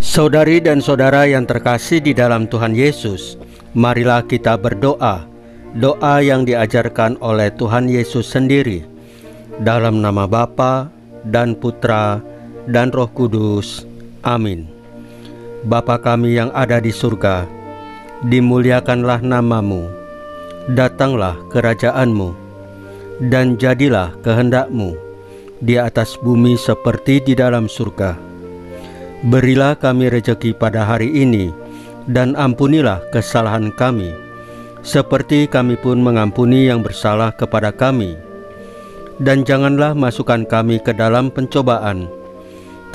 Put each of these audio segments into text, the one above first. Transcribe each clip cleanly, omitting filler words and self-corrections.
Saudari dan saudara yang terkasih di dalam Tuhan Yesus, marilah kita berdoa, doa yang diajarkan oleh Tuhan Yesus sendiri. Dalam nama Bapa dan Putra dan Roh Kudus. Amin. Bapa kami yang ada di surga, dimuliakanlah nama-Mu, datanglah kerajaan-Mu, dan jadilah kehendak-Mu di atas bumi seperti di dalam surga. Berilah kami rejeki pada hari ini, dan ampunilah kesalahan kami, seperti kami pun mengampuni yang bersalah kepada kami. Dan janganlah masukkan kami ke dalam pencobaan,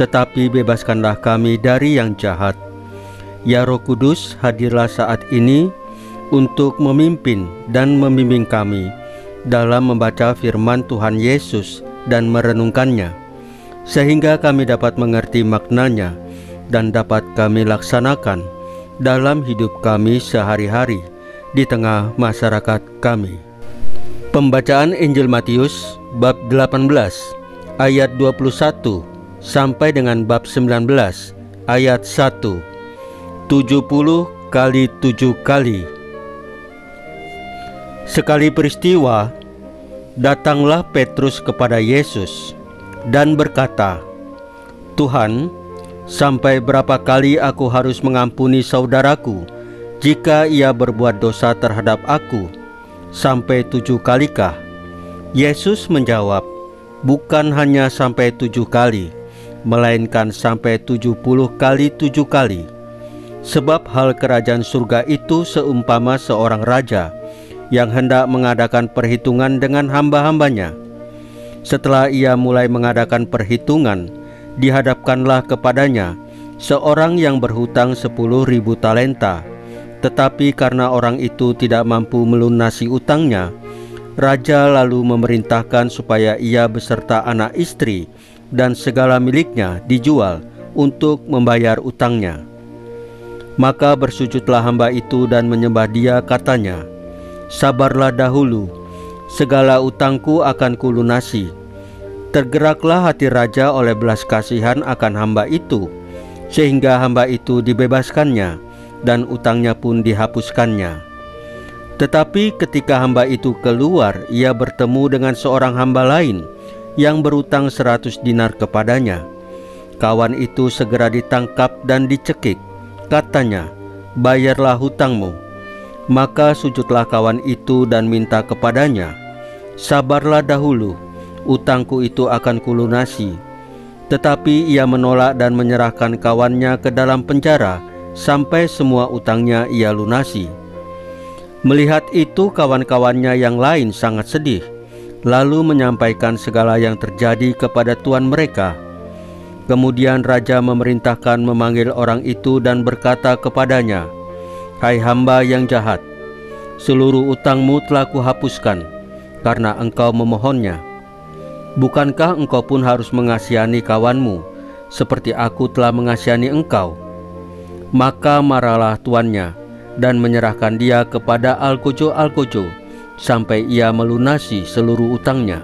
tetapi bebaskanlah kami dari yang jahat. Ya Roh Kudus, hadirlah saat ini untuk memimpin dan membimbing kami dalam membaca firman Tuhan Yesus dan merenungkannya, sehingga kami dapat mengerti maknanya dan dapat kami laksanakan dalam hidup kami sehari-hari di tengah masyarakat kami. Pembacaan Injil Matius bab 18 ayat 21 sampai dengan bab 19 ayat 1. 70 kali 7 kali. Sekali peristiwa, datanglah Petrus kepada Yesus dan berkata, "Tuhan, sampai berapa kali aku harus mengampuni saudaraku jika ia berbuat dosa terhadap aku? Sampai 7 kalikah?" Yesus menjawab, "Bukan hanya sampai 7 kali, melainkan sampai 70 kali 7 kali. Sebab hal kerajaan surga itu seumpama seorang raja yang hendak mengadakan perhitungan dengan hamba-hambanya. Setelah ia mulai mengadakan perhitungan, dihadapkanlah kepadanya seorang yang berhutang 10.000 talenta. Tetapi karena orang itu tidak mampu melunasi utangnya, raja lalu memerintahkan supaya ia beserta anak istri dan segala miliknya dijual untuk membayar utangnya. Maka bersujudlah hamba itu dan menyembah dia, katanya, 'Sabarlah dahulu, segala utangku akan kulunasi.' Tergeraklah hati raja oleh belas kasihan akan hamba itu, sehingga hamba itu dibebaskannya dan utangnya pun dihapuskannya. Tetapi ketika hamba itu keluar, ia bertemu dengan seorang hamba lain yang berutang 100 dinar kepadanya. Kawan itu segera ditangkap dan dicekik. Katanya, 'Bayarlah hutangmu.' Maka sujudlah kawan itu dan minta kepadanya, 'Sabarlah dahulu, utangku itu akan kulunasi.' Tetapi ia menolak dan menyerahkan kawannya ke dalam penjara sampai semua utangnya ia lunasi. Melihat itu, kawan-kawannya yang lain sangat sedih, lalu menyampaikan segala yang terjadi kepada tuan mereka. Kemudian raja memerintahkan memanggil orang itu dan berkata kepadanya, 'Hai hamba yang jahat, seluruh utangmu telah kuhapuskan karena engkau memohonnya. Bukankah engkau pun harus mengasihani kawanmu seperti aku telah mengasihani engkau?' Maka marahlah tuannya dan menyerahkan dia kepada algojo-algojo sampai ia melunasi seluruh utangnya.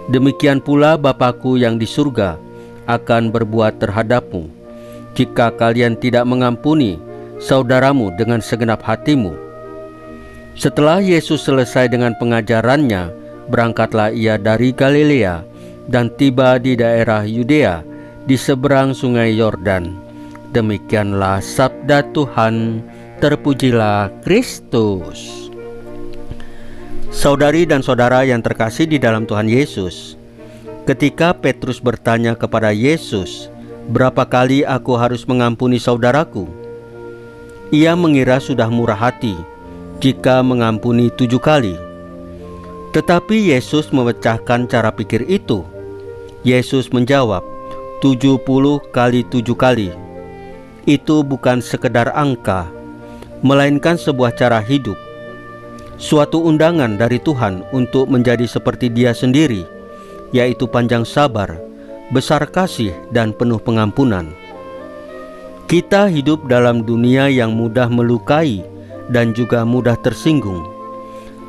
Demikian pula Bapakku yang di surga akan berbuat terhadapmu, jika kalian tidak mengampuni saudaramu dengan segenap hatimu." Setelah Yesus selesai dengan pengajarannya, berangkatlah ia dari Galilea dan tiba di daerah Yudea di seberang sungai Yordan. Demikianlah sabda Tuhan. Terpujilah Kristus. Saudari dan saudara yang terkasih di dalam Tuhan Yesus, ketika Petrus bertanya kepada Yesus, "Berapa kali aku harus mengampuni saudaraku?" Ia mengira sudah murah hati jika mengampuni 7 kali. Tetapi Yesus memecahkan cara pikir itu. Yesus menjawab, 70 kali 7 kali. Itu bukan sekedar angka, melainkan sebuah cara hidup, suatu undangan dari Tuhan untuk menjadi seperti Dia sendiri, yaitu panjang sabar, besar kasih, dan penuh pengampunan. Kita hidup dalam dunia yang mudah melukai dan juga mudah tersinggung.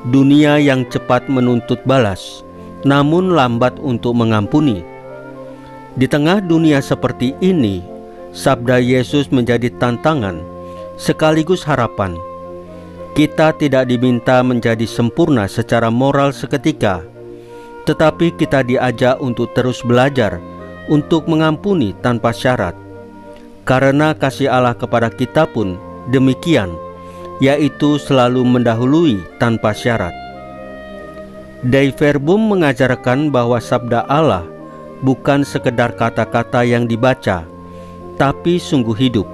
Dunia yang cepat menuntut balas, namun lambat untuk mengampuni. Di tengah dunia seperti ini, sabda Yesus menjadi tantangan sekaligus harapan. Kita tidak diminta menjadi sempurna secara moral seketika, tetapi kita diajak untuk terus belajar untuk mengampuni tanpa syarat. Karena kasih Allah kepada kita pun demikian, yaitu selalu mendahului tanpa syarat. Dei Verbum mengajarkan bahwa sabda Allah bukan sekedar kata-kata yang dibaca, tapi sungguh hidup,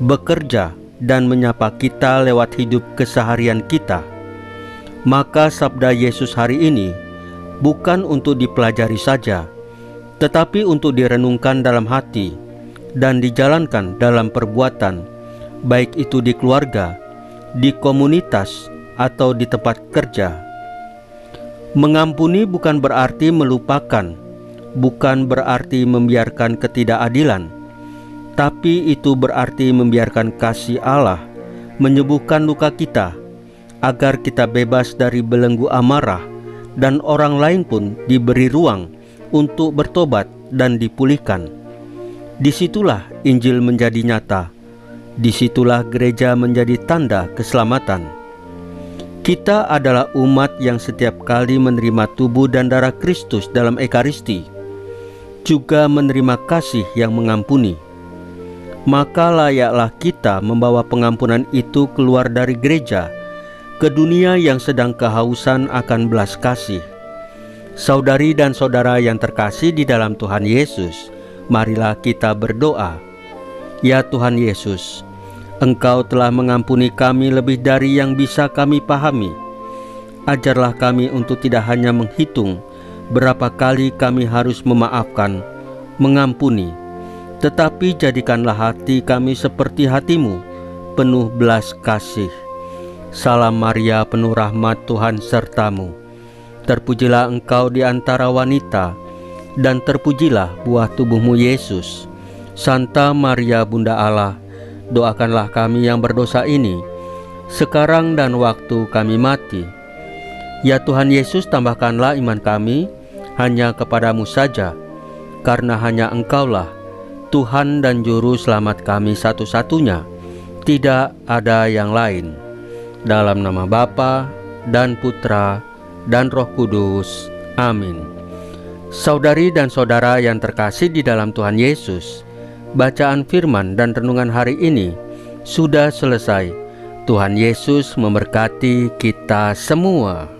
bekerja dan menyapa kita lewat hidup keseharian kita. Maka sabda Yesus hari ini bukan untuk dipelajari saja, tetapi untuk direnungkan dalam hati dan dijalankan dalam perbuatan, baik itu di keluarga, di komunitas, atau di tempat kerja. Mengampuni bukan berarti melupakan, bukan berarti membiarkan ketidakadilan, tapi itu berarti membiarkan kasih Allah menyembuhkan luka kita, agar kita bebas dari belenggu amarah, dan orang lain pun diberi ruang untuk bertobat dan dipulihkan. Disitulah Injil menjadi nyata, disitulah gereja menjadi tanda keselamatan. Kita adalah umat yang setiap kali menerima tubuh dan darah Kristus dalam Ekaristi, juga menerima kasih yang mengampuni. Maka layaklah kita membawa pengampunan itu keluar dari gereja ke dunia yang sedang kehausan akan belas kasih. Saudari dan saudara yang terkasih di dalam Tuhan Yesus, marilah kita berdoa. Ya Tuhan Yesus, Engkau telah mengampuni kami lebih dari yang bisa kami pahami. Ajarlah kami untuk tidak hanya menghitung berapa kali kami harus memaafkan, mengampuni, tetapi jadikanlah hati kami seperti hati-Mu, penuh belas kasih. Salam Maria, penuh rahmat, Tuhan sertamu. Terpujilah Engkau di antara wanita, dan terpujilah buah tubuh-Mu Yesus. Santa Maria Bunda Allah, doakanlah kami yang berdosa ini, sekarang dan waktu kami mati. Ya Tuhan Yesus, tambahkanlah iman kami hanya kepadamu saja, karena hanya Engkaulah Tuhan dan Juru Selamat kami satu-satunya, tidak ada yang lain. Dalam nama Bapa dan Putra dan Roh Kudus. Amin. Saudari dan saudara yang terkasih di dalam Tuhan Yesus, bacaan firman dan renungan hari ini sudah selesai. Tuhan Yesus memberkati kita semua.